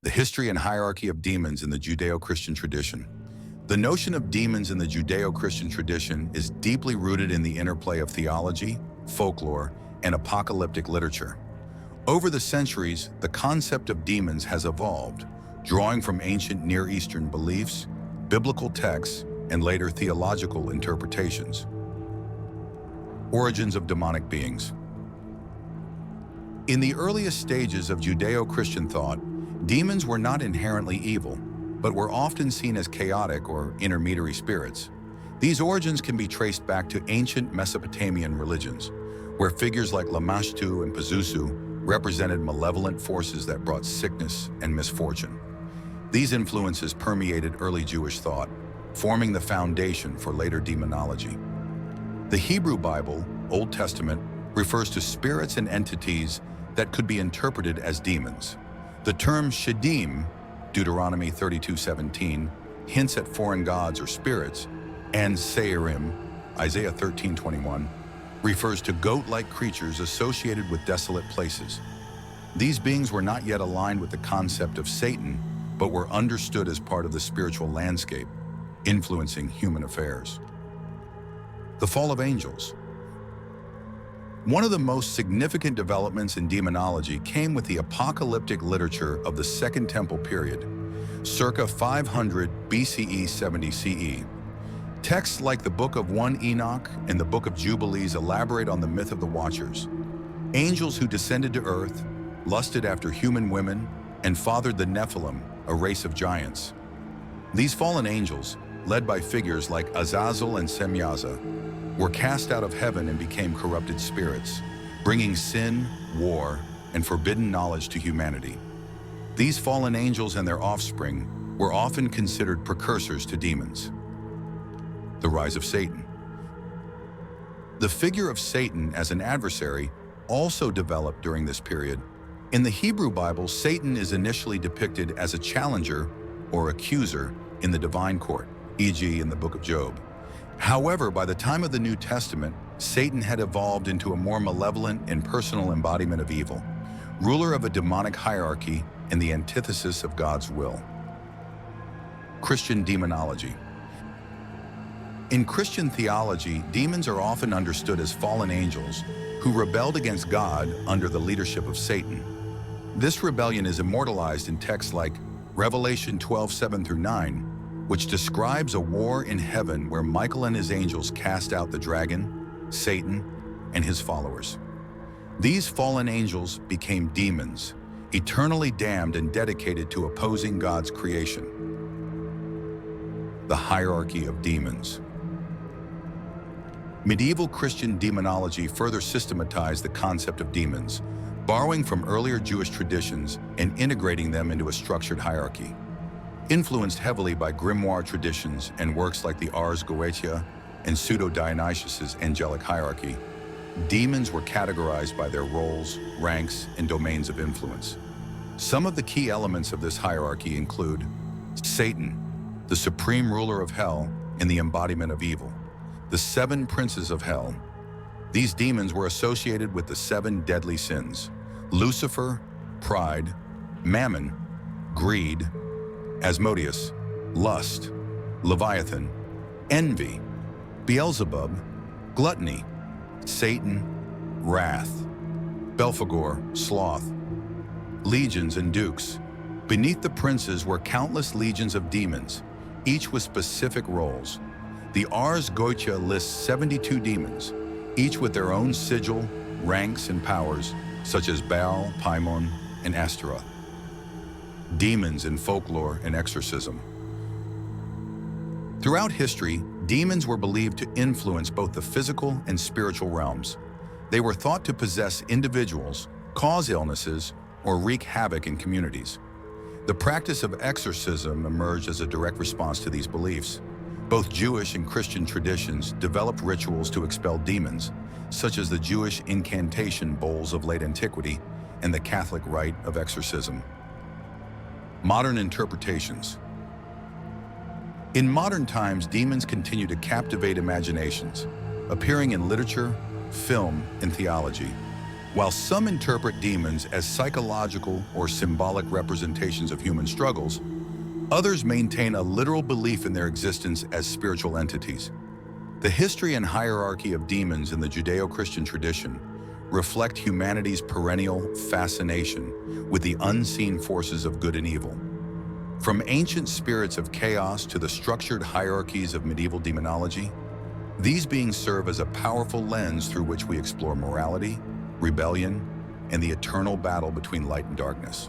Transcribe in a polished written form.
The history and hierarchy of demons in the Judeo-Christian tradition. The notion of demons in the Judeo-Christian tradition is deeply rooted in the interplay of theology, folklore, and apocalyptic literature. Over the centuries, the concept of demons has evolved, drawing from ancient Near Eastern beliefs, biblical texts, and later theological interpretations. Origins of demonic beings. In the earliest stages of Judeo-Christian thought, demons were not inherently evil, but were often seen as chaotic or intermediary spirits. These origins can be traced back to ancient Mesopotamian religions, where figures like Lamashtu and Pazuzu represented malevolent forces that brought sickness and misfortune. These influences permeated early Jewish thought, forming the foundation for later demonology. The Hebrew Bible, Old Testament, refers to spirits and entities that could be interpreted as demons. The term Shadim, Deuteronomy 32:17, hints at foreign gods or spirits, and Seirim, Isaiah 13:21, refers to goat-like creatures associated with desolate places. These beings were not yet aligned with the concept of Satan, but were understood as part of the spiritual landscape, influencing human affairs. The fall of angels. One of the most significant developments in demonology came with the apocalyptic literature of the Second Temple period, circa 500 BCE 70 CE. Texts like the Book of 1 Enoch and the Book of Jubilees elaborate on the myth of the Watchers, angels who descended to earth, lusted after human women, and fathered the Nephilim, a race of giants. These fallen angels, led by figures like Azazel and Semyaza, were cast out of heaven and became corrupted spirits, bringing sin, war, and forbidden knowledge to humanity. These fallen angels and their offspring were often considered precursors to demons. The rise of Satan. The figure of Satan as an adversary also developed during this period. In the Hebrew Bible, Satan is initially depicted as a challenger or accuser in the divine court, e.g. in the book of Job. However, by the time of the New Testament, Satan had evolved into a more malevolent and personal embodiment of evil, ruler of a demonic hierarchy and the antithesis of God's will. Christian demonology. In Christian theology, demons are often understood as fallen angels who rebelled against God under the leadership of Satan. This rebellion is immortalized in texts like Revelation 12:7-9, which describes a war in heaven where Michael and his angels cast out the dragon, Satan, and his followers. These fallen angels became demons, eternally damned and dedicated to opposing God's creation. The hierarchy of demons. Medieval Christian demonology further systematized the concept of demons, borrowing from earlier Jewish traditions and integrating them into a structured hierarchy. Influenced heavily by grimoire traditions and works like the Ars Goetia and Pseudo-Dionysius's angelic hierarchy, demons were categorized by their roles, ranks, and domains of influence. Some of the key elements of this hierarchy include Satan, the supreme ruler of hell and the embodiment of evil, the seven princes of hell. These demons were associated with the seven deadly sins: Lucifer, pride; Mammon, greed; Asmodeus, lust; Leviathan, envy; Beelzebub, gluttony; Satan, wrath; Belphegor, sloth; legions and dukes. Beneath the princes were countless legions of demons, each with specific roles. The Ars Goetia lists 72 demons, each with their own sigil, ranks, and powers, such as Baal, Paimon, and Astaroth. Demons in folklore and exorcism. Throughout history, demons were believed to influence both the physical and spiritual realms. They were thought to possess individuals, cause illnesses, or wreak havoc in communities. The practice of exorcism emerged as a direct response to these beliefs. Both Jewish and Christian traditions developed rituals to expel demons, such as the Jewish incantation bowls of late antiquity and the Catholic rite of exorcism. Modern interpretations. In modern times, demons continue to captivate imaginations, appearing in literature, film, and theology. While some interpret demons as psychological or symbolic representations of human struggles, others maintain a literal belief in their existence as spiritual entities. The history and hierarchy of demons in the Judeo-Christian tradition reflect humanity's perennial fascination with the unseen forces of good and evil. From ancient spirits of chaos to the structured hierarchies of medieval demonology, these beings serve as a powerful lens through which we explore morality, rebellion, and the eternal battle between light and darkness.